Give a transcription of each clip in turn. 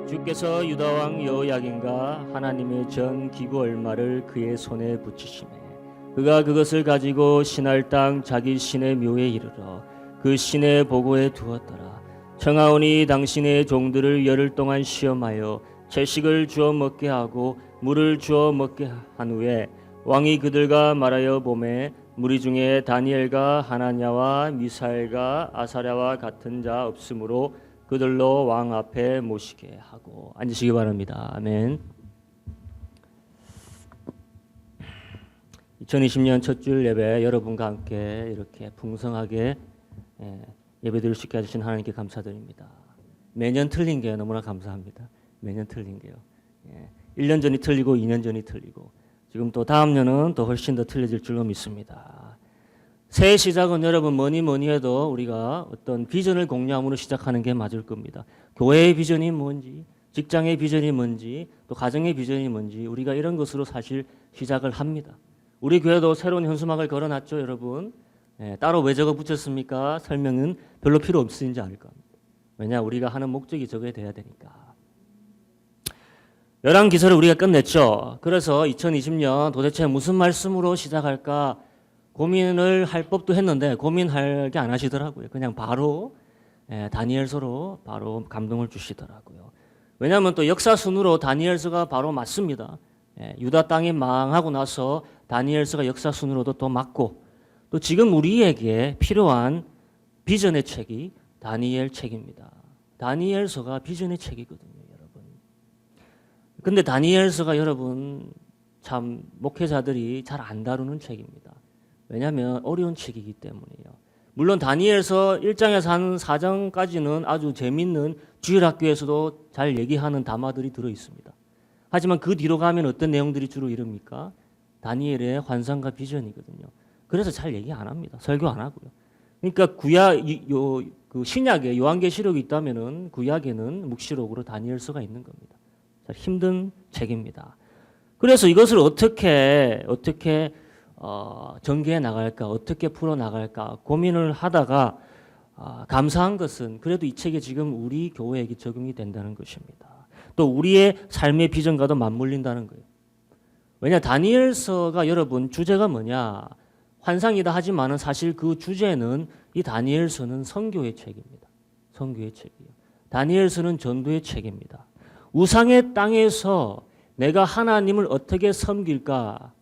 주께서 유다왕 여호야긴과 하나님의 전 기구 얼마를 그의 손에 붙이시매 그가 그것을 가지고 신할 땅 자기 신의 묘에 이르러 그 신의 보고에 두었더라. 청하오니 당신의 종들을 열흘 동안 시험하여 채식을 주어 먹게 하고 물을 주어 먹게 한 후에 왕이 그들과 말하여 보매 무리 중에 다니엘과 하나냐와 미사엘과 아사랴와 같은 자 없으므로 그들로 왕 앞에 모시게 하고. 앉으시기 바랍니다. 아멘. 2020년 첫 주일 예배 여러분과 함께 이렇게 풍성하게 예배드릴 수 있게 해주신 하나님께 감사드립니다. 매년 틀린 게 너무나 감사합니다. 매년 틀린 게요. 1년 전이 틀리고 2년 전이 틀리고 지금 또 다음 년은 더 훨씬 더 틀려질 줄로 믿습니다. 새해 시작은 여러분 뭐니 해도 우리가 어떤 비전을 공유함으로 시작하는 게 맞을 겁니다. 교회의 비전이 뭔지, 직장의 비전이 뭔지, 또 가정의 비전이 뭔지 우리가 이런 것으로 사실 시작을 합니다. 우리 교회도 새로운 현수막을 걸어놨죠, 여러분. 따로 왜 저거 붙였습니까? 설명은 별로 필요 없으신지 알 겁니다. 왜냐, 우리가 하는 목적이 저게 돼야 되니까. 열왕기서를 우리가 끝냈죠. 그래서 2020년 도대체 무슨 말씀으로 시작할까 고민을 할 법도 했는데 고민할 게 안 하시더라고요. 그냥 바로 다니엘서로 바로 감동을 주시더라고요. 왜냐하면 또 역사 순으로 다니엘서가 바로 맞습니다. 유다 땅이 망하고 나서 다니엘서가 역사 순으로도 또 맞고 또 지금 우리에게 필요한 비전의 책이 다니엘 책입니다. 다니엘서가 비전의 책이거든요, 여러분. 근데 다니엘서가 여러분 참 목회자들이 잘 안 다루는 책입니다. 왜냐하면 어려운 책이기 때문이에요. 물론 다니엘서 1장에서 한 4장까지는 아주 재밌는 주일학교에서도 잘 얘기하는 담화들이 들어있습니다. 하지만 그 뒤로 가면 어떤 내용들이 주로 이릅니까? 다니엘의 환상과 비전이거든요. 그래서 잘 얘기 안 합니다. 설교 안 하고요. 그러니까 그 신약에 요한계시록이 있다면은 구약에는 묵시록으로 다니엘서가 있는 겁니다. 잘 힘든 책입니다. 그래서 이것을 어떻게 전개해 나갈까, 어떻게 풀어 나갈까 고민을 하다가 감사한 것은 그래도 이 책이 지금 우리 교회에게 적용이 된다는 것입니다. 또 우리의 삶의 비전과도 맞물린다는 거예요. 왜냐, 다니엘서가 여러분 주제가 뭐냐? 환상이다 하지만은 사실 그 주제는 이 다니엘서는 선교의 책입니다. 선교의 책이에요. 다니엘서는 전도의 책입니다. 우상의 땅에서 내가 하나님을 어떻게 섬길까?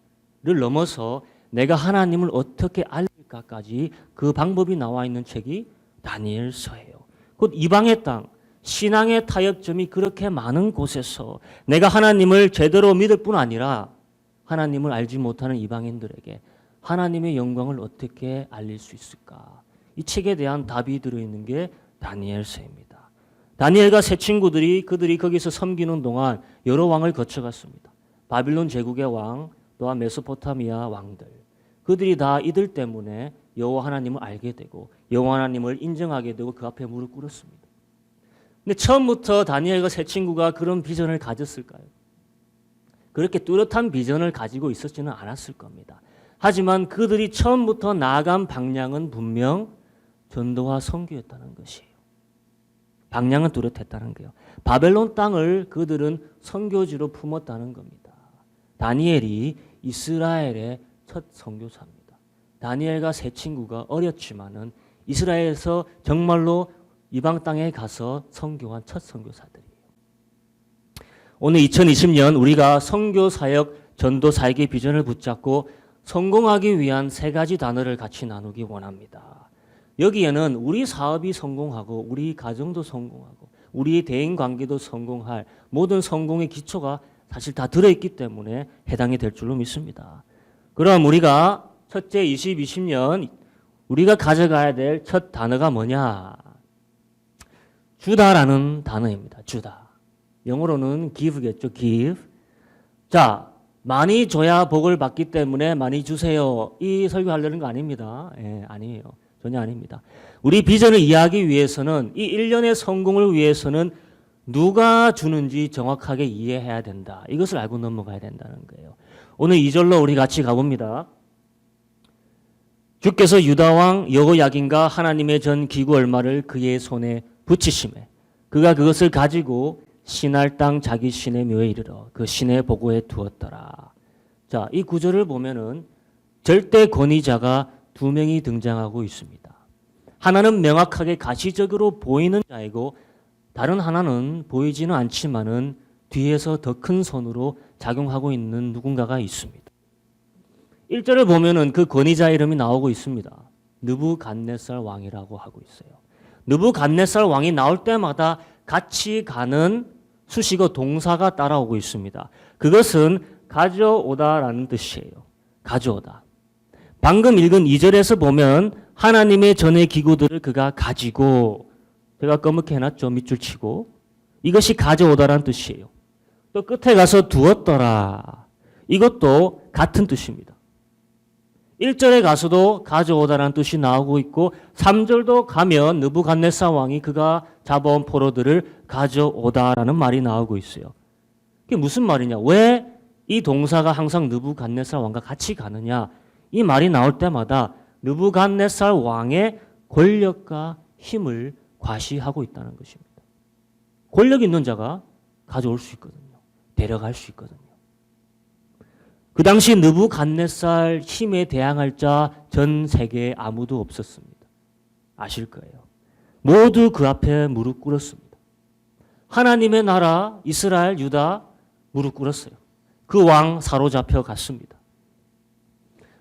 를 넘어서 내가 하나님을 어떻게 알릴까까지 그 방법이 나와 있는 책이 다니엘서예요. 곧 이방의 땅, 신앙의 타협점이 그렇게 많은 곳에서 내가 하나님을 제대로 믿을 뿐 아니라 하나님을 알지 못하는 이방인들에게 하나님의 영광을 어떻게 알릴 수 있을까? 이 책에 대한 답이 들어있는 게 다니엘서입니다. 다니엘과 세 친구들이 그들이 거기서 섬기는 동안 여러 왕을 거쳐갔습니다. 바빌론 제국의 왕, 또한 메소포타미아 왕들, 그들이 다 이들 때문에 여호와 하나님을 알게 되고 여호와 하나님을 인정하게 되고 그 앞에 무릎 꿇었습니다. 근데 처음부터 다니엘과 세 친구가 그런 비전을 가졌을까요? 그렇게 뚜렷한 비전을 가지고 있었지는 않았을 겁니다. 하지만 그들이 처음부터 나아간 방향은 분명 전도와 선교였다는 것이에요. 방향은 뚜렷했다는 거예요. 바벨론 땅을 그들은 선교지로 품었다는 겁니다. 다니엘이 이스라엘의 첫 선교사입니다. 다니엘과 세 친구가 어렸지만은 이스라엘에서 정말로 이방 땅에 가서 선교한 첫 선교사들이에요. 오늘 2020년 우리가 선교 사역, 전도 사역의 비전을 붙잡고 성공하기 위한 세 가지 단어를 같이 나누기 원합니다. 여기에는 우리 사업이 성공하고 우리 가정도 성공하고 우리 대인 관계도 성공할 모든 성공의 기초가 사실 다 들어있기 때문에 해당이 될 줄로 믿습니다. 그럼 우리가 첫째 2020년 우리가 가져가야 될 첫 단어가 뭐냐? 주다라는 단어입니다. 주다. 영어로는 give겠죠. give. 자, 많이 줘야 복을 받기 때문에 많이 주세요. 이 설교하려는 거 아닙니다. 아니에요. 전혀 아닙니다. 우리 비전을 이해하기 위해서는 이 1년의 성공을 위해서는 누가 주는지 정확하게 이해해야 된다. 이것을 알고 넘어가야 된다는 거예요. 오늘 2절로 우리 같이 가봅니다. 주께서 유다왕 여호야긴과 하나님의 전 기구 얼마를 그의 손에 붙이시매 그가 그것을 가지고 신할 땅 자기 신의 묘에 이르러 그 신의 보고에 두었더라. 자, 이 구절을 보면은 절대 권위자가 두 명이 등장하고 있습니다. 하나는 명확하게 가시적으로 보이는 자이고 다른 하나는 보이지는 않지만은 뒤에서 더 큰 손으로 작용하고 있는 누군가가 있습니다. 1절을 보면은 그 권위자 이름이 나오고 있습니다. 느부갓네살 왕이라고 하고 있어요. 느부갓네살 왕이 나올 때마다 같이 가는 수식어 동사가 따라오고 있습니다. 그것은 가져오다라는 뜻이에요. 가져오다. 방금 읽은 2절에서 보면 하나님의 전의 기구들을 그가 가지고, 제가 검게 해놨죠. 밑줄 치고. 이것이 가져오다라는 뜻이에요. 또 끝에 가서 두었더라. 이것도 같은 뜻입니다. 1절에 가서도 가져오다라는 뜻이 나오고 있고 3절도 가면 느부갓네살 왕이 그가 잡아온 포로들을 가져오다라는 말이 나오고 있어요. 그게 무슨 말이냐? 왜 이 동사가 항상 느부갓네살 왕과 같이 가느냐? 이 말이 나올 때마다 느부갓네살 왕의 권력과 힘을 과시하고 있다는 것입니다. 권력 있는 자가 가져올 수 있거든요. 데려갈 수 있거든요. 그 당시 느부갓네살 힘에 대항할 자 전 세계에 아무도 없었습니다. 아실 거예요. 모두 그 앞에 무릎 꿇었습니다. 하나님의 나라 이스라엘 유다 무릎 꿇었어요. 그 왕 사로잡혀 갔습니다.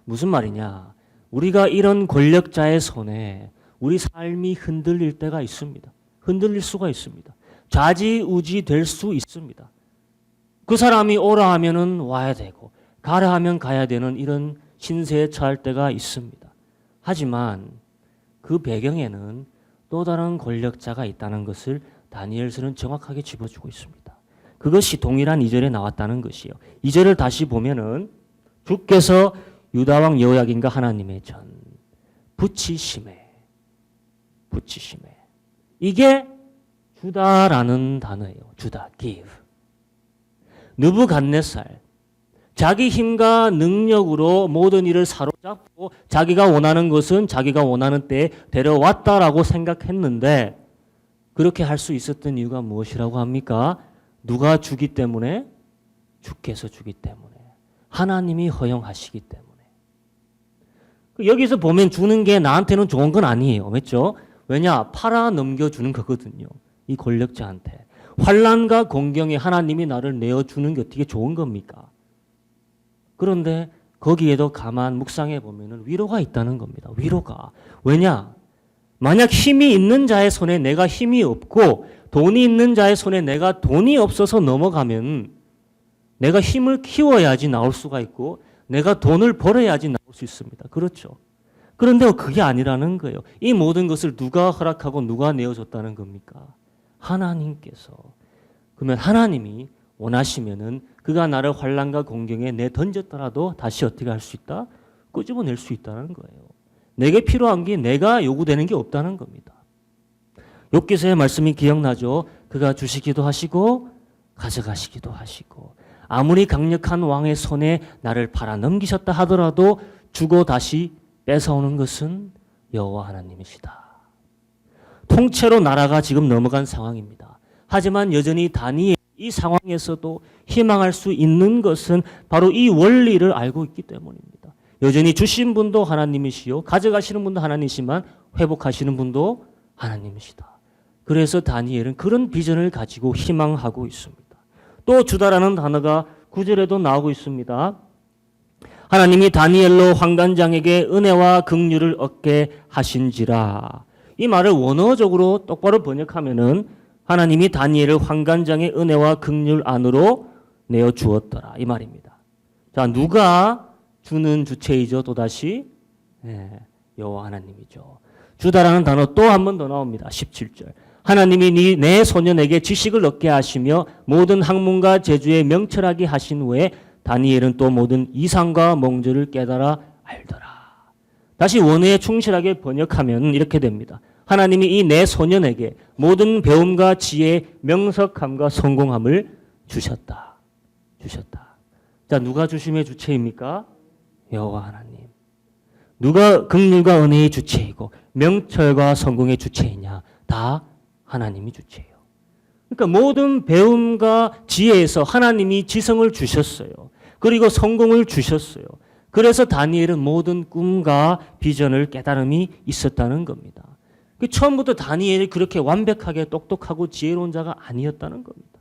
무슨 말이냐? 우리가 이런 권력자의 손에 우리 삶이 흔들릴 때가 있습니다. 흔들릴 수가 있습니다. 좌지우지 될 수 있습니다. 그 사람이 오라 하면은 와야 되고 가라 하면 가야 되는 이런 신세에 처할 때가 있습니다. 하지만 그 배경에는 또 다른 권력자가 있다는 것을 다니엘서는 정확하게 짚어주고 있습니다. 그것이 동일한 2절에 나왔다는 것이에요. 2절을 다시 보면은 주께서 유다왕 여호야긴과 하나님의 전 붙이심에 이게 주다라는 단어예요. 주다, give. 느부갓네살 자기 힘과 능력으로 모든 일을 사로잡고 자기가 원하는 것은 자기가 원하는 때에 데려왔다라고 생각했는데 그렇게 할 수 있었던 이유가 무엇이라고 합니까? 누가 주기 때문에? 주께서 주기 때문에. 하나님이 허용하시기 때문에. 여기서 보면 주는 게 나한테는 좋은 건 아니에요. 맞죠? 왜냐? 팔아 넘겨주는 거거든요. 이 권력자한테. 환난과 공경에 하나님이 나를 내어주는 게 어떻게 좋은 겁니까? 그런데 거기에도 가만 묵상해 보면 위로가 있다는 겁니다. 위로가. 왜냐? 만약 힘이 있는 자의 손에 내가 힘이 없고 돈이 있는 자의 손에 내가 돈이 없어서 넘어가면 내가 힘을 키워야지 나올 수가 있고 내가 돈을 벌어야지 나올 수 있습니다. 그렇죠? 그런데 그게 아니라는 거예요. 이 모든 것을 누가 허락하고 누가 내어줬다는 겁니까? 하나님께서. 그러면 하나님이 원하시면은 그가 나를 환난과 공경에 내던졌더라도 다시 어떻게 할 수 있다? 끄집어낼 수 있다는 거예요. 내게 필요한 게 내가 요구되는 게 없다는 겁니다. 욥기서의 말씀이 기억나죠? 그가 주시기도 하시고 가져가시기도 하시고 아무리 강력한 왕의 손에 나를 팔아 넘기셨다 하더라도 주고 다시 뺏어오는 것은 여호와 하나님이시다. 통째로 나라가 지금 넘어간 상황입니다. 하지만 여전히 다니엘 이 상황에서도 희망할 수 있는 것은 바로 이 원리를 알고 있기 때문입니다. 여전히 주신 분도 하나님이시요 가져가시는 분도 하나님이시만 회복하시는 분도 하나님이시다. 그래서 다니엘은 그런 비전을 가지고 희망하고 있습니다. 또 주다라는 단어가 9절에도 나오고 있습니다. 하나님이 다니엘로 환관장에게 은혜와 긍휼을 얻게 하신지라. 이 말을 원어적으로 똑바로 번역하면은 하나님이 다니엘을 환관장의 은혜와 긍휼 안으로 내어 주었더라 이 말입니다. 자, 누가 주는 주체이죠? 또다시 여호와 하나님이죠. 주다라는 단어 또 한 번 더 나옵니다. 17절. 하나님이 내 소년에게 지식을 얻게 하시며 모든 학문과 재주에 명철하게 하신 후에 다니엘은 또 모든 이상과 몽조를 깨달아 알더라. 다시 원어에 충실하게 번역하면 이렇게 됩니다. 하나님이 이 내 소년에게 모든 배움과 지혜, 명석함과 성공함을 주셨다. 자, 누가 주심의 주체입니까? 여호와 하나님. 누가 긍휼과 은혜의 주체이고 명철과 성공의 주체이냐? 다 하나님이 주체예요. 그러니까 모든 배움과 지혜에서 하나님이 지성을 주셨어요. 그리고 성공을 주셨어요. 그래서 다니엘은 모든 꿈과 비전을 깨달음이 있었다는 겁니다. 처음부터 다니엘이 그렇게 완벽하게 똑똑하고 지혜로운 자가 아니었다는 겁니다.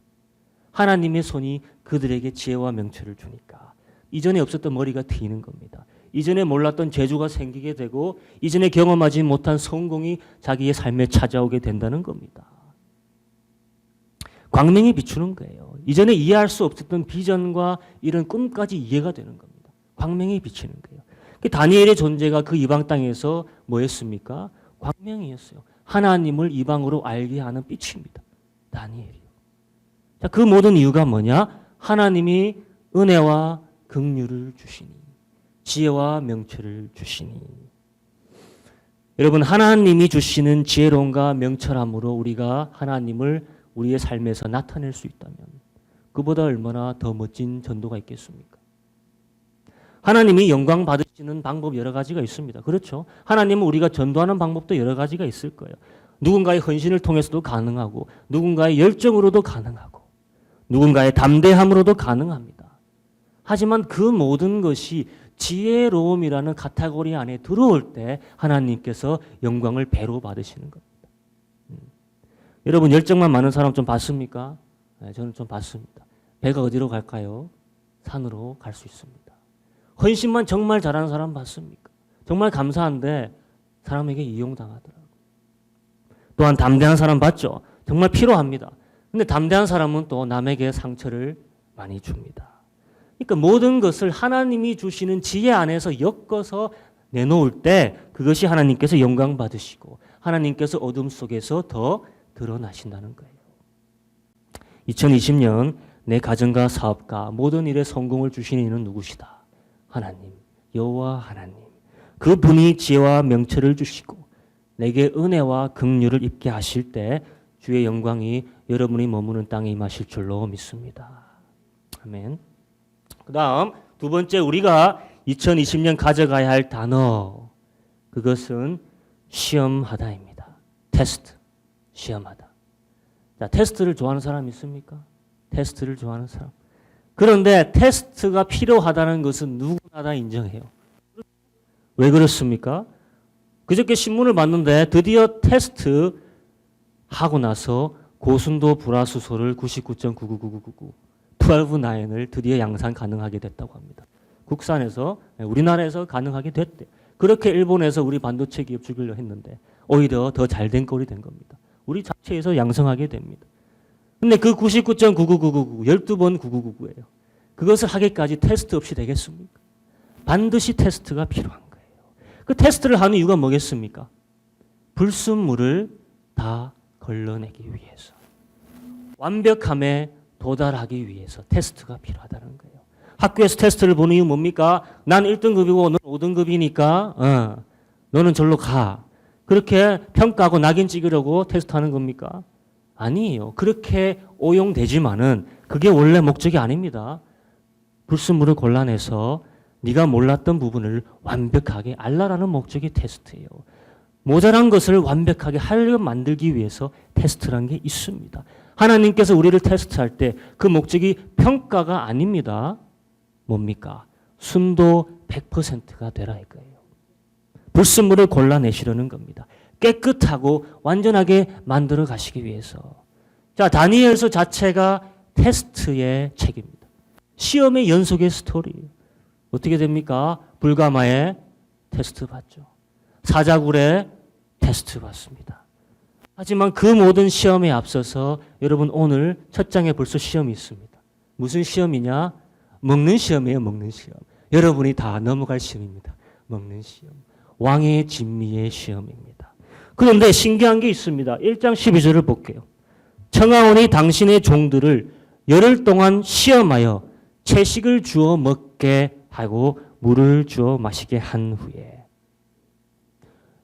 하나님의 손이 그들에게 지혜와 명철을 주니까 이전에 없었던 머리가 트이는 겁니다. 이전에 몰랐던 재주가 생기게 되고 이전에 경험하지 못한 성공이 자기의 삶에 찾아오게 된다는 겁니다. 광명이 비추는 거예요. 이전에 이해할 수 없었던 비전과 이런 꿈까지 이해가 되는 겁니다. 광명이 비치는 거예요. 다니엘의 존재가 그 이방 땅에서 뭐였습니까? 광명이었어요. 하나님을 이방으로 알게 하는 빛입니다. 다니엘이요. 자, 그 모든 이유가 뭐냐? 하나님이 은혜와 긍휼을 주시니, 지혜와 명철을 주시니. 여러분, 하나님이 주시는 지혜로움과 명철함으로 우리가 하나님을 우리의 삶에서 나타낼 수 있다면 그보다 얼마나 더 멋진 전도가 있겠습니까? 하나님이 영광 받으시는 방법 여러 가지가 있습니다. 그렇죠? 하나님은 우리가 전도하는 방법도 여러 가지가 있을 거예요. 누군가의 헌신을 통해서도 가능하고 누군가의 열정으로도 가능하고 누군가의 담대함으로도 가능합니다. 하지만 그 모든 것이 지혜로움이라는 카테고리 안에 들어올 때 하나님께서 영광을 배로 받으시는 겁니다. 여러분, 열정만 많은 사람 좀 봤습니까? 네, 저는 좀 봤습니다. 배가 어디로 갈까요? 산으로 갈 수 있습니다. 헌신만 정말 잘하는 사람 봤습니까? 정말 감사한데 사람에게 이용당하더라고요. 또한 담대한 사람 봤죠? 정말 필요합니다. 근데 담대한 사람은 또 남에게 상처를 많이 줍니다. 그러니까 모든 것을 하나님이 주시는 지혜 안에서 엮어서 내놓을 때 그것이 하나님께서 영광 받으시고 하나님께서 어둠 속에서 더 드러나신다는 거예요. 2020년 내 가정과 사업과 모든 일에 성공을 주시는 이는 누구시다? 하나님, 여호와 하나님. 그분이 지혜와 명철을 주시고 내게 은혜와 긍휼을 입게 하실 때 주의 영광이 여러분이 머무는 땅에 임하실 줄로 믿습니다. 아멘. 그 다음 두 번째, 우리가 2020년 가져가야 할 단어, 그것은 시험하다입니다. 테스트, 시험하다. 자, 테스트를 좋아하는 사람 있습니까? 테스트를 좋아하는 사람. 그런데 테스트가 필요하다는 것은 누구나 다 인정해요. 왜 그렇습니까? 그저께 신문을 봤는데 드디어 테스트 하고 나서 고순도 불화수소를 99.99999 12.9을 드디어 양산 가능하게 됐다고 합니다. 국산에서, 우리나라에서 가능하게 됐대. 그렇게 일본에서 우리 반도체 기업 죽이려 했는데 오히려 더 잘된 꼴이 된 겁니다. 우리 자체에서 양성하게 됩니다. 근데 그 99.99999 12번 9999예요. 그것을 하기까지 테스트 없이 되겠습니까? 반드시 테스트가 필요한 거예요. 그 테스트를 하는 이유가 뭐겠습니까? 불순물을 다 걸러내기 위해서, 완벽함에 도달하기 위해서 테스트가 필요하다는 거예요. 학교에서 테스트를 보는 이유 뭡니까? 난 1등급이고 너는 5등급이니까 너는 절로 가. 그렇게 평가하고 낙인 찍으려고 테스트하는 겁니까? 아니에요. 그렇게 오용되지만은 그게 원래 목적이 아닙니다. 불순물을 골라내서 네가 몰랐던 부분을 완벽하게 알라라는 목적이 테스트예요. 모자란 것을 완벽하게 하려 만들기 위해서 테스트라는 게 있습니다. 하나님께서 우리를 테스트할 때 그 목적이 평가가 아닙니다. 뭡니까? 순도 100%가 되라 이거예요. 불순물을 골라내시려는 겁니다. 깨끗하고 완전하게 만들어 가시기 위해서. 자, 다니엘서 자체가 테스트의 책입니다. 시험의 연속의 스토리예요. 어떻게 됩니까? 불가마에 테스트 받죠. 사자굴에 테스트 받습니다. 하지만 그 모든 시험에 앞서서 여러분, 오늘 첫 장에 벌써 시험이 있습니다. 무슨 시험이냐? 먹는 시험이에요. 먹는 시험. 여러분이 다 넘어갈 시험입니다. 먹는 시험. 왕의 진미의 시험입니다. 그런데 신기한 게 있습니다. 1장 12절을 볼게요. 청하오니 당신의 종들을 열흘 동안 시험하여 채식을 주어 먹게 하고 물을 주어 마시게 한 후에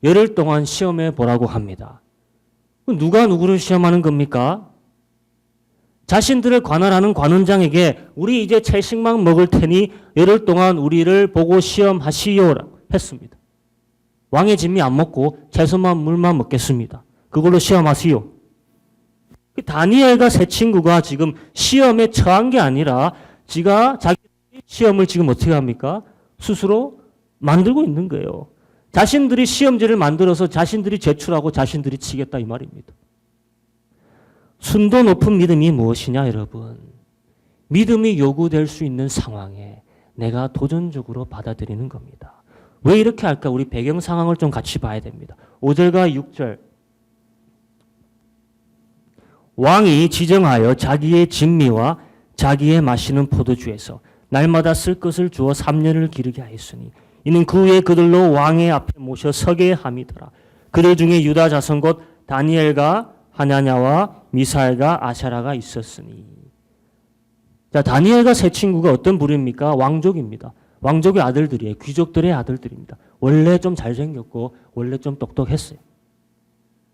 열흘 동안 시험해 보라고 합니다. 누가 누구를 시험하는 겁니까? 자신들을 관할하는 관원장에게 우리 이제 채식만 먹을 테니 열흘 동안 우리를 보고 시험하시오라고 했습니다. 왕의 진미 안 먹고 채소만 물만 먹겠습니다. 그걸로 시험하시오. 다니엘과 세 친구가 지금 시험에 처한 게 아니라 자기 시험을 지금 어떻게 합니까? 스스로 만들고 있는 거예요. 자신들이 시험지를 만들어서 자신들이 제출하고 자신들이 치겠다 이 말입니다. 순도 높은 믿음이 무엇이냐 여러분. 믿음이 요구될 수 있는 상황에 내가 도전적으로 받아들이는 겁니다. 왜 이렇게 할까? 우리 배경 상황을 좀 같이 봐야 됩니다. 5절과 6절. 왕이 지정하여 자기의 진미와 자기의 마시는 포도주에서 날마다 쓸 것을 주어 3년을 기르게 하였으니 이는 그 후에 그들로 왕의 앞에 모셔 서게 함이더라. 그들 중에 유다 자손 곧 다니엘과 하냐냐와 미사엘과 아샤라가 있었으니. 자, 다니엘과 세 친구가 어떤 부류입니까? 왕족입니다. 왕족의 아들들이에요. 귀족들의 아들들입니다. 원래 좀 잘생겼고 원래 좀 똑똑했어요.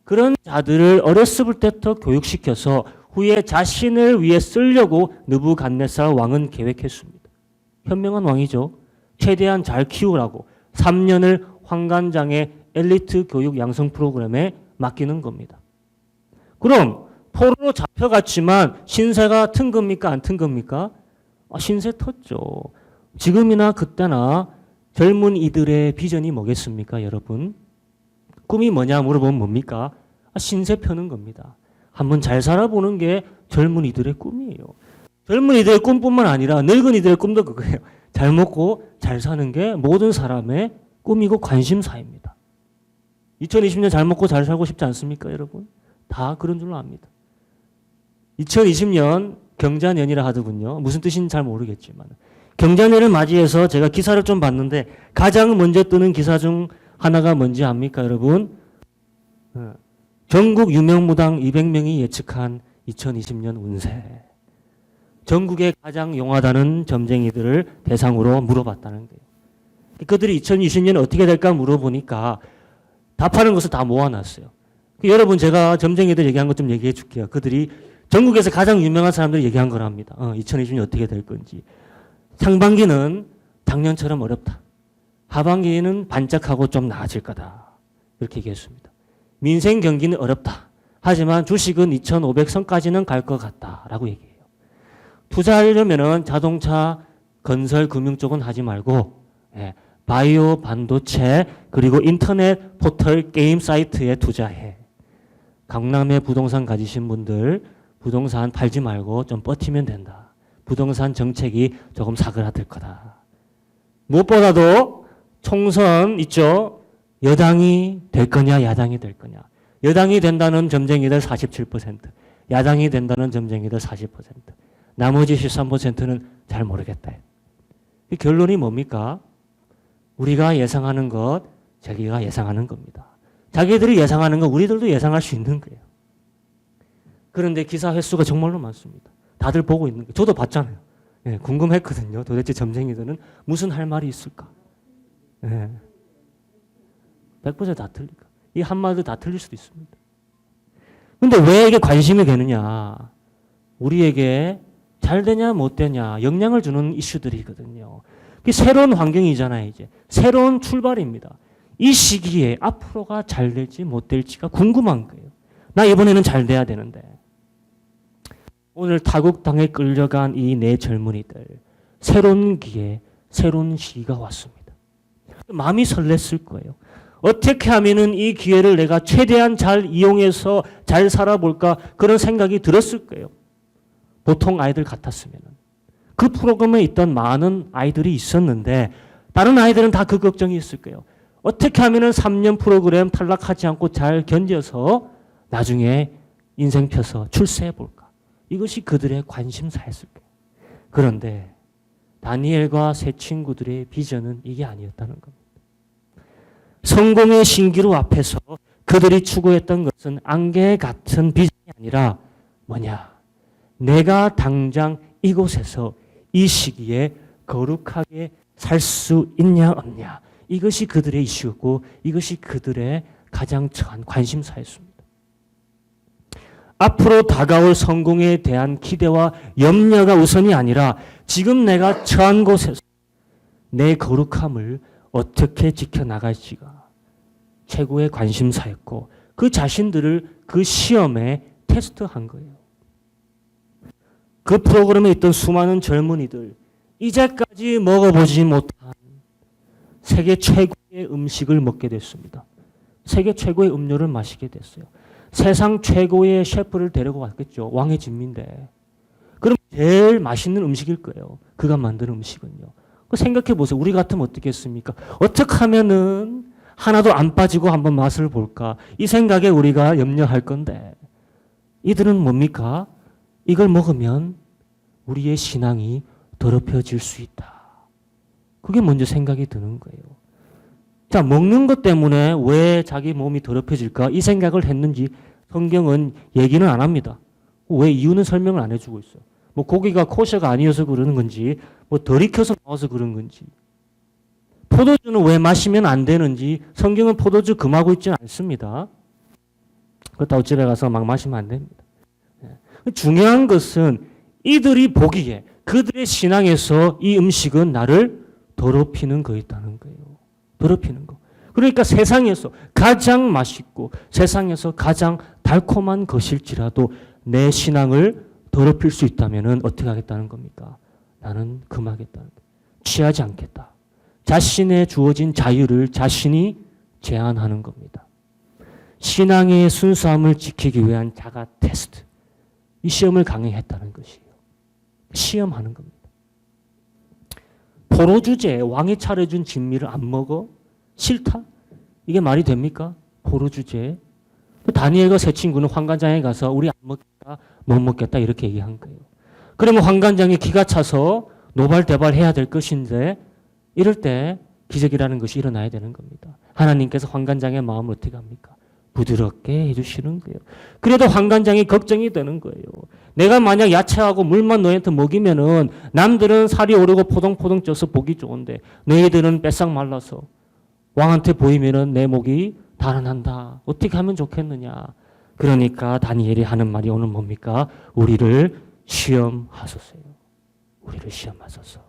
그런 자들을 어렸을 때부터 교육시켜서 후에 자신을 위해 쓰려고 느부갓네살 왕은 계획했습니다. 현명한 왕이죠. 최대한 잘 키우라고 3년을 황관장의 엘리트 교육 양성 프로그램에 맡기는 겁니다. 그럼 포로로 잡혀갔지만 신세가 튼 겁니까? 안 튼 겁니까? 신세 텄죠. 지금이나 그때나 젊은이들의 비전이 뭐겠습니까, 여러분? 꿈이 뭐냐 물어보면 뭡니까? 신세 펴는 겁니다. 한번 잘 살아보는 게 젊은이들의 꿈이에요. 젊은이들의 꿈뿐만 아니라 늙은이들의 꿈도 그거예요. 잘 먹고 잘 사는 게 모든 사람의 꿈이고 관심사입니다. 2020년 잘 먹고 잘 살고 싶지 않습니까, 여러분? 다 그런 줄로 압니다. 2020년 경자년이라 하더군요. 무슨 뜻인지 잘 모르겠지만. 경자년을 맞이해서 제가 기사를 좀 봤는데 가장 먼저 뜨는 기사 중 하나가 뭔지 압니까, 여러분? 전국 유명무당 200명이 예측한 2020년 운세. 전국에 가장 용하다는 점쟁이들을 대상으로 물어봤다는 거예요. 그들이 2020년 어떻게 될까 물어보니까 답하는 것을 다 모아놨어요. 여러분 제가 점쟁이들 얘기한 것 좀 얘기해 줄게요. 그들이 전국에서 가장 유명한 사람들이 얘기한 거랍니다. 2020년 어떻게 될 건지. 상반기는 작년처럼 어렵다. 하반기에는 반짝하고 좀 나아질 거다. 이렇게 얘기했습니다. 민생 경기는 어렵다. 하지만 주식은 2,500선까지는 갈 것 같다라고 얘기해요. 투자하려면은 자동차, 건설, 금융 쪽은 하지 말고 바이오, 반도체, 그리고 인터넷 포털 게임 사이트에 투자해. 강남에 부동산 가지신 분들 부동산 팔지 말고 좀 버티면 된다. 부동산 정책이 조금 사그라들 거다. 무엇보다도 총선 있죠. 여당이 될 거냐 야당이 될 거냐. 여당이 된다는 점쟁이들 47%, 야당이 된다는 점쟁이들 40%, 나머지 13%는 잘 모르겠다. 결론이 뭡니까? 우리가 예상하는 것, 자기가 예상하는 겁니다. 자기들이 예상하는 건 우리들도 예상할 수 있는 거예요. 그런데 기사 횟수가 정말로 많습니다. 다들 보고 있는 거예요. 저도 봤잖아요. 궁금했거든요. 도대체 점쟁이들은 무슨 할 말이 있을까? 100% 다 틀릴까? 이 한마디도 다 틀릴 수도 있습니다. 근데 왜 이게 관심이 되느냐? 우리에게 잘 되냐 못 되냐 영향을 주는 이슈들이거든요. 새로운 환경이잖아요. 이제 새로운 출발입니다. 이 시기에 앞으로가 잘 될지 못 될지가 궁금한 거예요. 나 이번에는 잘 돼야 되는데. 오늘 타국당에 끌려간 이 네 젊은이들 새로운 기회, 새로운 시기가 왔습니다. 마음이 설렜을 거예요. 어떻게 하면은 이 기회를 내가 최대한 잘 이용해서 잘 살아볼까 그런 생각이 들었을 거예요. 보통 아이들 같았으면. 그 프로그램에 있던 많은 아이들이 있었는데 다른 아이들은 다 그 걱정이 있을 거예요. 어떻게 하면은 3년 프로그램 탈락하지 않고 잘 견뎌서 나중에 인생 펴서 출세해 볼까. 이것이 그들의 관심사였을 거예요. 그런데 다니엘과 세 친구들의 비전은 이게 아니었다는 겁니다. 성공의 신기루 앞에서 그들이 추구했던 것은 안개 같은 비전이 아니라 뭐냐? 내가 당장 이곳에서 이 시기에 거룩하게 살 수 있냐 없냐. 이것이 그들의 이슈였고 이것이 그들의 가장 처한 관심사였습니다. 앞으로 다가올 성공에 대한 기대와 염려가 우선이 아니라 지금 내가 처한 곳에서 내 거룩함을 어떻게 지켜나갈지가 최고의 관심사였고 그 자신들을 그 시험에 테스트한 거예요. 그 프로그램에 있던 수많은 젊은이들, 이제까지 먹어보지 못한 세계 최고의 음식을 먹게 됐습니다. 세계 최고의 음료를 마시게 됐어요. 세상 최고의 셰프를 데리고 왔겠죠. 왕의 진미인데. 그럼 제일 맛있는 음식일 거예요. 그가 만든 음식은요. 생각해 보세요. 우리 같으면 어떻겠습니까? 어떻게 하면은 하나도 안 빠지고 한번 맛을 볼까? 이 생각에 우리가 염려할 건데 이들은 뭡니까? 이걸 먹으면 우리의 신앙이 더럽혀질 수 있다. 그게 먼저 생각이 드는 거예요. 자, 먹는 것 때문에 왜 자기 몸이 더럽혀질까? 이 생각을 했는지 성경은 얘기는 안 합니다. 왜 이유는 설명을 안 해주고 있어요. 뭐 고기가 코셔가 아니어서 그러는 건지, 뭐 덜 익혀서 나와서 그런 건지, 포도주는 왜 마시면 안 되는지 성경은 포도주 금하고 있지는 않습니다. 그렇다고 집에 가서 막 마시면 안 됩니다. 중요한 것은 이들이 보기에 그들의 신앙에서 이 음식은 나를 더럽히는 거였다는 거예요. 더럽히는 거. 그러니까 세상에서 가장 맛있고 세상에서 가장 달콤한 것일지라도 내 신앙을 더럽힐 수 있다면 어떻게 하겠다는 겁니까? 나는 금하겠다는 거예요. 취하지 않겠다. 자신의 주어진 자유를 자신이 제한하는 겁니다. 신앙의 순수함을 지키기 위한 자가 테스트. 이 시험을 강행했다는 것이에요. 시험하는 겁니다. 포로주제에 왕이 차려준 진미를 안 먹어? 싫다? 이게 말이 됩니까? 포로주제에. 다니엘과 세 친구는 환관장에 가서 우리 안 먹겠다, 못 먹겠다 이렇게 얘기한 거예요. 그러면 환관장이 기가 차서 노발대발 해야 될 것인데 이럴 때 기적이라는 것이 일어나야 되는 겁니다. 하나님께서 환관장의 마음을 어떻게 합니까? 부드럽게 해주시는 거예요. 그래도 환관장이 걱정이 되는 거예요. 내가 만약 야채하고 물만 너희한테 먹이면은 남들은 살이 오르고 포동포동 쪄서 보기 좋은데 너희들은 뺏싹 말라서 왕한테 보이면은 내 목이 달아난다. 어떻게 하면 좋겠느냐. 그러니까 다니엘이 하는 말이 오늘 뭡니까? 우리를 시험하소서요. 우리를 시험하소서.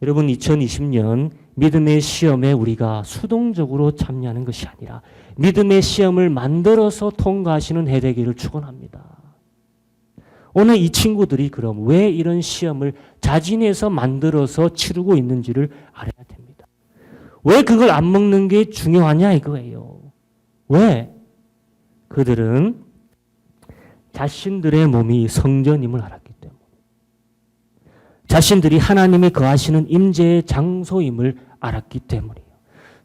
여러분 2020년 믿음의 시험에 우리가 수동적으로 참여하는 것이 아니라 믿음의 시험을 만들어서 통과하시는 해 되기를 축원합니다. 오늘 이 친구들이 그럼 왜 이런 시험을 자진해서 만들어서 치르고 있는지를 알아야 됩니다. 왜 그걸 안 먹는 게 중요하냐 이거예요. 왜? 그들은 자신들의 몸이 성전임을 알았기 때문에 자신들이 하나님이 거하시는 임재의 장소임을 알았기 때문이에요.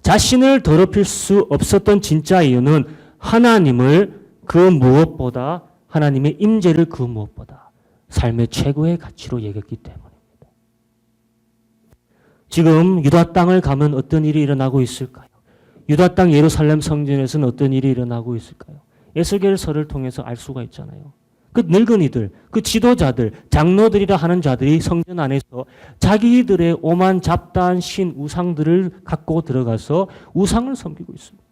자신을 더럽힐 수 없었던 진짜 이유는 하나님을 그 무엇보다 하나님의 임재를 그 무엇보다 삶의 최고의 가치로 여겼기 때문입니다. 지금 유다 땅을 가면 어떤 일이 일어나고 있을까요? 유다 땅 예루살렘 성전에서는 어떤 일이 일어나고 있을까요? 에스겔서를 통해서 알 수가 있잖아요. 그 늙은이들, 그 지도자들, 장로들이라 하는 자들이 성전 안에서 자기들의 오만 잡다한 신 우상들을 갖고 들어가서 우상을 섬기고 있습니다.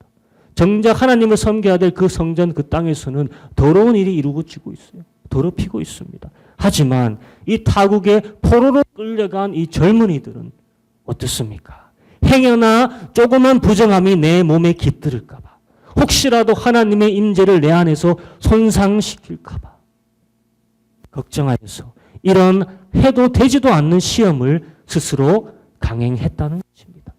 정작 하나님을 섬겨야 될 그 성전 그 땅에서는 더러운 일이 이루어지고 있어요. 더럽히고 있습니다. 하지만 이 타국에 포로로 끌려간 이 젊은이들은 어떻습니까? 행여나 조그만 부정함이 내 몸에 깃들을까 봐. 혹시라도 하나님의 임재를 내 안에서 손상시킬까 봐. 걱정하여서 이런 해도 되지도 않는 시험을 스스로 강행했다는 것입니다.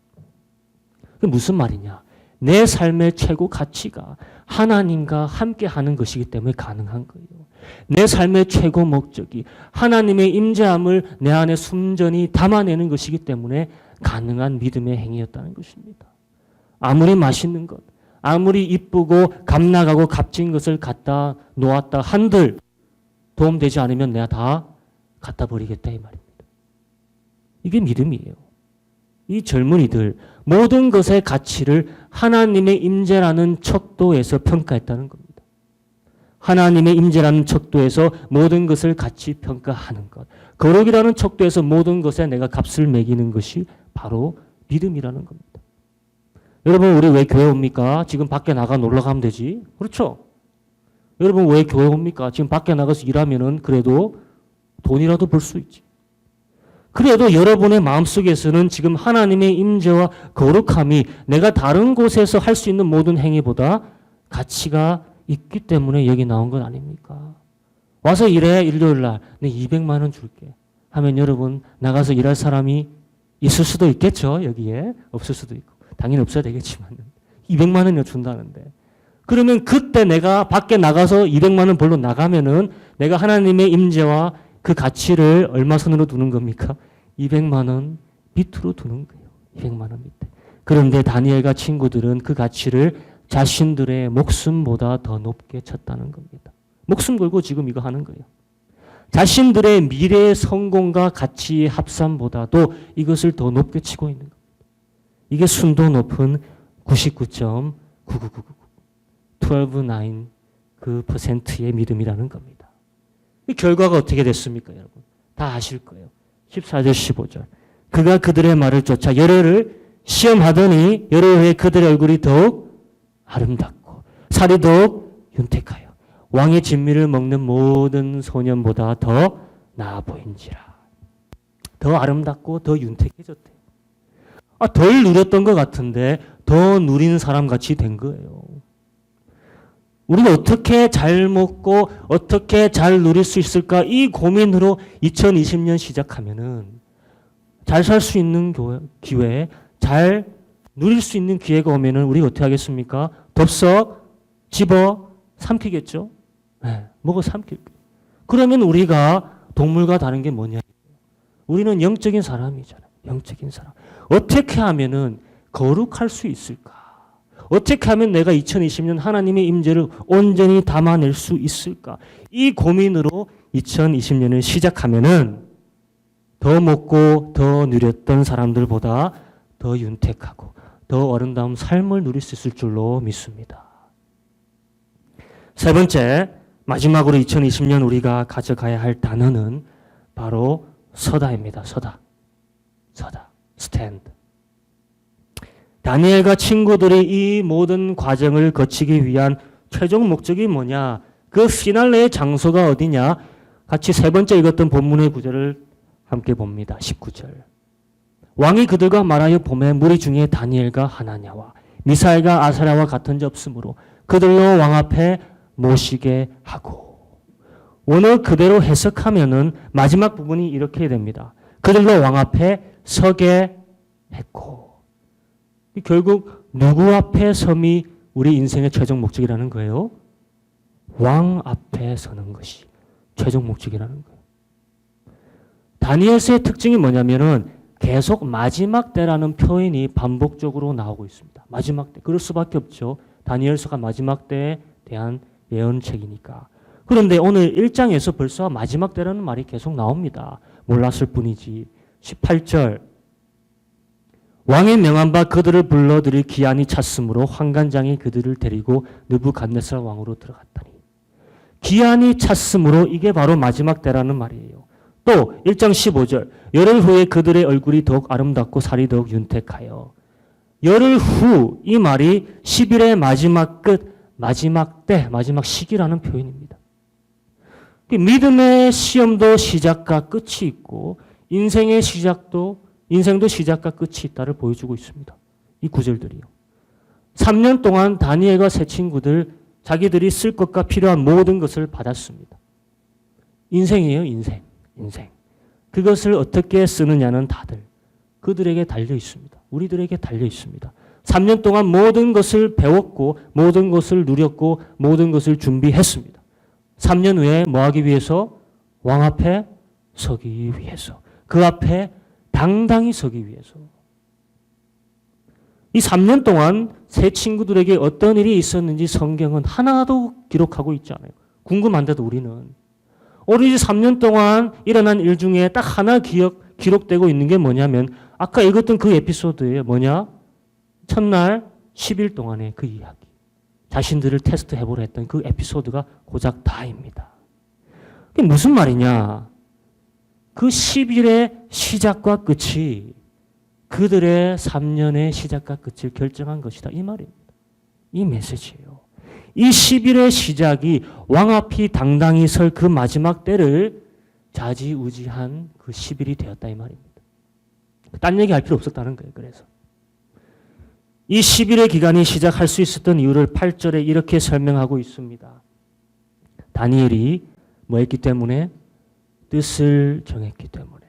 그게 무슨 말이냐? 내 삶의 최고 가치가 하나님과 함께하는 것이기 때문에 가능한 거예요. 내 삶의 최고 목적이 하나님의 임재함을 내 안에 순전히 담아내는 것이기 때문에 가능한 믿음의 행위였다는 것입니다. 아무리 맛있는 것, 아무리 이쁘고 값나가고 값진 것을 갖다 놓았다 한들 도움되지 않으면 내가 다 갖다 버리겠다 이 말입니다. 이게 믿음이에요. 이 젊은이들 모든 것의 가치를 하나님의 임재라는 척도에서 평가했다는 겁니다. 하나님의 임재라는 척도에서 모든 것을 같이 평가하는 것. 거룩이라는 척도에서 모든 것에 내가 값을 매기는 것이 바로 믿음이라는 겁니다. 여러분 우리 왜 교회 옵니까? 지금 밖에 나가 놀러 가면 되지. 그렇죠? 여러분 왜 교회 옵니까? 지금 밖에 나가서 일하면은 그래도 돈이라도 벌 수 있지. 그래도 여러분의 마음속에서는 지금 하나님의 임재와 거룩함이 내가 다른 곳에서 할 수 있는 모든 행위보다 가치가 있기 때문에 여기 나온 건 아닙니까? 와서 일해, 일요일 날. 내 200만 원 줄게. 하면 여러분, 나가서 일할 사람이 있을 수도 있겠죠, 여기에. 없을 수도 있고. 당연히 없어야 되겠지만. 200만 원이나 준다는데. 그러면 그때 내가 밖에 나가서 200만 원 벌러 나가면은 내가 하나님의 임재와 그 가치를 얼마 선으로 두는 겁니까? 200만 원 밑으로 두는 거예요. 200만 원 밑에. 그런데 다니엘과 친구들은 그 가치를 자신들의 목숨보다 더 높게 쳤다는 겁니다. 목숨 걸고 지금 이거 하는 거예요. 자신들의 미래의 성공과 가치의 합산보다도 이것을 더 높게 치고 있는 겁니다. 이게 순도 높은 99.99999 12.9 그 %의 믿음이라는 겁니다. 이 결과가 어떻게 됐습니까, 여러분? 다 아실 거예요. 14절, 15절. 그가 그들의 말을 쫓아 열흘을 시험하더니 열흘 후에 그들의 얼굴이 더욱 아름답고 살이 더욱 윤택하여 왕의 진미를 먹는 모든 소년보다 더 나아 보인지라. 더 아름답고 더 윤택해졌대요. 덜 누렸던 것 같은데 더 누리는 사람 같이 된 거예요. 우리가 어떻게 잘 먹고 어떻게 잘 누릴 수 있을까 이 고민으로 2020년 시작하면은 잘 살 수 있는 기회, 잘 누릴 수 있는 기회가 오면은 우리가 어떻게 하겠습니까? 덥석 집어 삼키겠죠? 네, 먹어 삼킬 거예요. 그러면 우리가 동물과 다른 게 뭐냐? 우리는 영적인 사람이잖아요. 영적인 사람. 어떻게 하면은 거룩할 수 있을까? 어떻게 하면 내가 2020년 하나님의 임재를 온전히 담아낼 수 있을까? 이 고민으로 2020년을 시작하면은 더 먹고 더 누렸던 사람들보다 더 윤택하고 더 아름다운 삶을 누릴 수 있을 줄로 믿습니다. 세 번째, 마지막으로 2020년 우리가 가져가야 할 단어는 바로 서다입니다. 서다. 스탠드. 다니엘과 친구들이 이 모든 과정을 거치기 위한 최종 목적이 뭐냐? 그 피날레의 장소가 어디냐? 같이 세 번째 읽었던 본문의 구절을 함께 봅니다. 19절. 왕이 그들과 말하여 보매 무리 중에 다니엘과 하나냐와 미사엘과 아사랴와 같은 자 없으므로 그들로 왕 앞에 모시게 하고. 오늘 그대로 해석하면은 마지막 부분이 이렇게 됩니다. 그들로 왕 앞에 서게 했고. 결국 누구 앞에 섬이 우리 인생의 최종 목적이라는 거예요? 왕 앞에 서는 것이 최종 목적이라는 거예요. 다니엘서의 특징이 뭐냐면은 계속 마지막 때라는 표현이 반복적으로 나오고 있습니다. 마지막 때. 그럴 수밖에 없죠. 다니엘서가 마지막 때에 대한 예언책이니까. 그런데 오늘 1장에서 벌써 마지막 때라는 말이 계속 나옵니다. 몰랐을 뿐이지. 18절. 왕의 명한 바 그들을 불러들일 기한이 찼으므로 환관장이 그들을 데리고 느부갓네살 왕으로 들어갔다니. 기한이 찼으므로 이게 바로 마지막 때라는 말이에요. 또 1장 15절. 열흘 후에 그들의 얼굴이 더욱 아름답고 살이 더욱 윤택하여. 열흘 후 이 말이 10일의 마지막 끝, 마지막 때, 마지막 시기라는 표현입니다. 믿음의 시험도 시작과 끝이 있고 인생의 인생도 시작과 끝이 있다를 보여주고 있습니다. 이 구절들이요. 3년 동안 다니엘과 세 친구들 자기들이 쓸 것과 필요한 모든 것을 받았습니다. 인생이에요, 인생. 그것을 어떻게 쓰느냐는 다들 그들에게 달려 있습니다. 우리들에게 달려 있습니다. 3년 동안 모든 것을 배웠고 모든 것을 누렸고 모든 것을 준비했습니다. 3년 후에 뭐 하기 위해서? 왕 앞에 서기 위해서. 그 앞에 당당히 서기 위해서. 이 3년 동안 세 친구들에게 어떤 일이 있었는지 성경은 하나도 기록하고 있지 않아요. 궁금한데도 우리는. 오로지 3년 동안 일어난 일 중에 딱 하나 기록되고 있는 게 뭐냐면 아까 읽었던 그 에피소드예요. 뭐냐? 첫날 10일 동안의 그 이야기. 자신들을 테스트해보려 했던 그 에피소드가 고작 다입니다. 그게 무슨 말이냐? 그 10일의 시작과 끝이 그들의 3년의 시작과 끝을 결정한 것이다. 이 말입니다. 이 메시지예요. 이 10일의 시작이 왕 앞이 당당히 설 그 마지막 때를 좌지우지한 그 10일이 되었다 이 말입니다. 딴 얘기 할 필요 없었다는 거예요. 그래서 이 10일의 기간이 시작할 수 있었던 이유를 8절에 이렇게 설명하고 있습니다. 다니엘이 뭐 했기 때문에? 뜻을 정했기 때문에.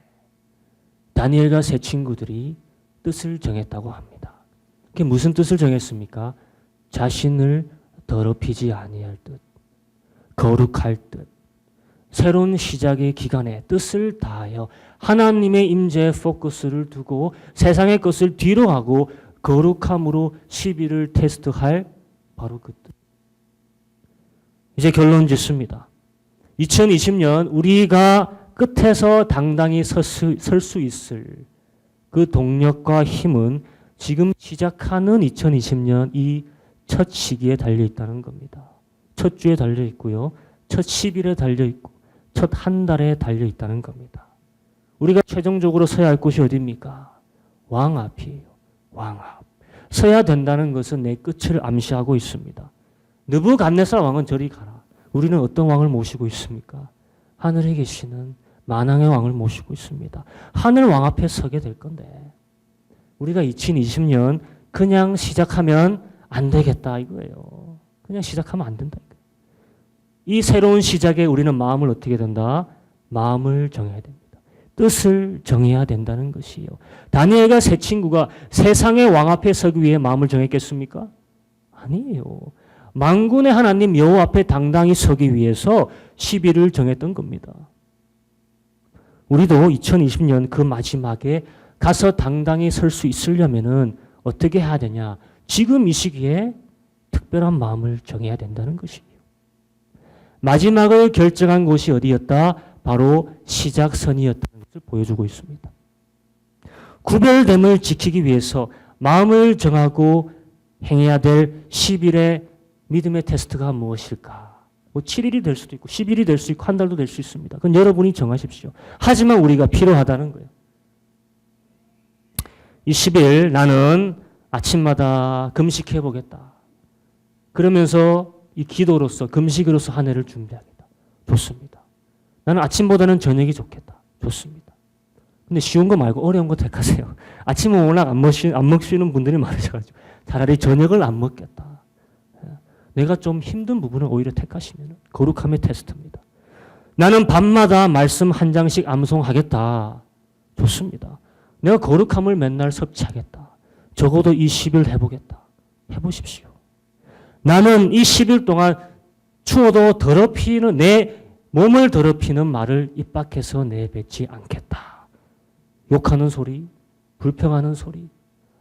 다니엘과 세 친구들이 뜻을 정했다고 합니다. 그게 무슨 뜻을 정했습니까? 자신을 더럽히지 아니할 뜻, 거룩할 뜻, 새로운 시작의 기간에 뜻을 다하여 하나님의 임재에 포커스를 두고 세상의 것을 뒤로 하고 거룩함으로 10일을 테스트할 바로 그 뜻. 이제 결론 짓습니다. 2020년 우리가 끝에서 당당히 설 수 있을 그 동력과 힘은 지금 시작하는 2020년 이 첫 시기에 달려 있다는 겁니다. 첫 주에 달려 있고요. 첫 10일에 달려 있고 첫 한 달에 달려 있다는 겁니다. 우리가 최종적으로 서야 할 곳이 어디입니까? 왕 앞이에요. 왕 앞. 서야 된다는 것은 내 끝을 암시하고 있습니다. 느부갓네살 왕은 저리 가라. 우리는 어떤 왕을 모시고 있습니까? 하늘에 계시는 만왕의 왕을 모시고 있습니다. 하늘 왕 앞에 서게 될 건데 우리가 2020년 그냥 시작하면 안 되겠다 이거예요. 그냥 시작하면 안 된다. 이 새로운 시작에 우리는 마음을 어떻게 된다? 마음을 정해야 됩니다. 뜻을 정해야 된다는 것이요. 다니엘과 세 친구가 세상의 왕 앞에 서기 위해 마음을 정했겠습니까? 아니에요. 만군의 하나님 여호와 앞에 당당히 서기 위해서 10일을 정했던 겁니다. 우리도 2020년 그 마지막에 가서 당당히 설 수 있으려면은 어떻게 해야 되냐? 지금 이 시기에 특별한 마음을 정해야 된다는 것이에요. 마지막을 결정한 곳이 어디였다? 바로 시작선이었다는 것을 보여주고 있습니다. 구별됨을 지키기 위해서 마음을 정하고 행해야 될 10일의 믿음의 테스트가 무엇일까? 뭐 7일이 될 수도 있고 10일이 될 수 있고 한 달도 될 수 있습니다. 그건 여러분이 정하십시오. 하지만 우리가 필요하다는 거예요. 이 10일 나는 아침마다 금식해 보겠다. 그러면서 이 기도로서 금식으로서 한 해를 준비하겠다. 좋습니다. 나는 아침보다는 저녁이 좋겠다. 좋습니다. 근데 쉬운 거 말고 어려운 거 택하세요. 아침은 워낙 안 먹시는 분들이 많으셔가지고 차라리 저녁을 안 먹겠다. 내가 좀 힘든 부분을 오히려 택하시면 거룩함의 테스트입니다. 나는 밤마다 말씀 한 장씩 암송하겠다. 좋습니다. 내가 거룩함을 맨날 섭취하겠다. 적어도 이 10일 해보겠다. 해보십시오. 나는 이 10일 동안 추워도 더럽히는 내 몸을 더럽히는 말을 입 밖에서 내뱉지 않겠다. 욕하는 소리, 불평하는 소리,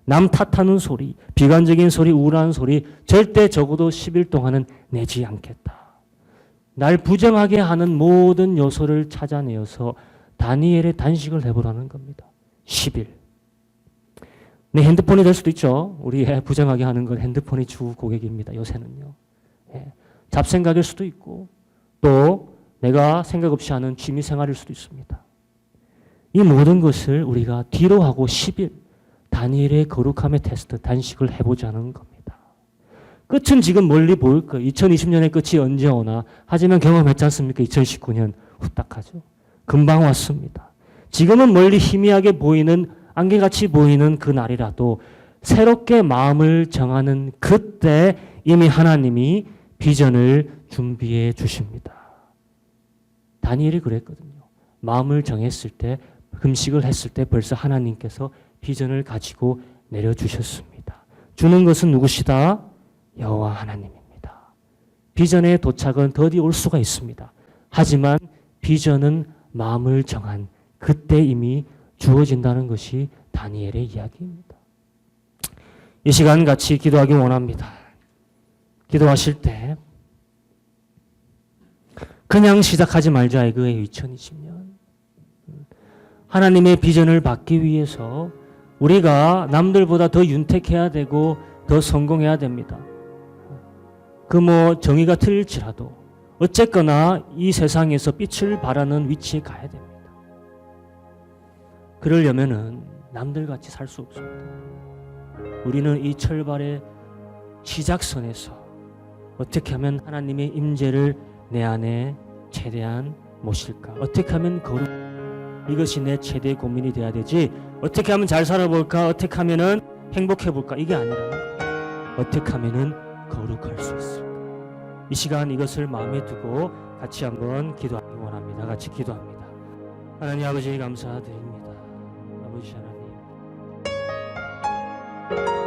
남 탓하는 소리, 비관적인 소리, 우울한 소리 절대 적어도 10일 동안은 내지 않겠다. 날 부정하게 하는 모든 요소를 찾아내어서 다니엘의 단식을 해보라는 겁니다. 10일. 내 핸드폰이 될 수도 있죠. 우리 부정하게 하는 건 핸드폰이 주 고객입니다. 요새는요. 잡생각일 수도 있고 또 내가 생각 없이 하는 취미생활일 수도 있습니다. 이 모든 것을 우리가 뒤로 하고 10일 다니엘의 거룩함의 테스트 단식을 해보자는 겁니다. 끝은 지금 멀리 보일 거예요. 2020년의 끝이 언제 오나. 하지만 경험했지 않습니까? 2019년 후딱 하죠. 금방 왔습니다. 지금은 멀리 희미하게 보이는 안개같이 보이는 그 날이라도 새롭게 마음을 정하는 그때 이미 하나님이 비전을 준비해 주십니다. 다니엘이 그랬거든요. 마음을 정했을 때 금식을 했을 때 벌써 하나님께서 비전을 가지고 내려주셨습니다. 주는 것은 누구시다? 여호와 하나님입니다. 비전의 도착은 더디 올 수가 있습니다. 하지만 비전은 마음을 정한 그때 이미 주어진다는 것이 다니엘의 이야기입니다. 이 시간 같이 기도하기 원합니다. 기도하실 때 그냥 시작하지 말자 이거예요. 2020년. 하나님의 비전을 받기 위해서 우리가 남들보다 더 윤택해야 되고 더 성공해야 됩니다. 그 정의가 틀릴지라도 어쨌거나 이 세상에서 빛을 발하는 위치에 가야 됩니다. 그러려면은 남들같이 살 수 없습니다. 우리는 이 철발의 시작선에서 어떻게 하면 하나님의 임재를 내 안에 최대한 모실까? 어떻게 하면 이것이 내 최대 고민이 돼야 되지? 어떻게 하면 잘 살아볼까? 어떻게 하면은 행복해 볼까? 이게 아니라는 거예요. 어떻게 하면은 거룩할 수 있을까? 이 시간 이것을 마음에 두고 같이 한번 기도하기 원합니다. 같이 기도합니다. 하나님 아버지 감사드립니다. 아버지 하나님.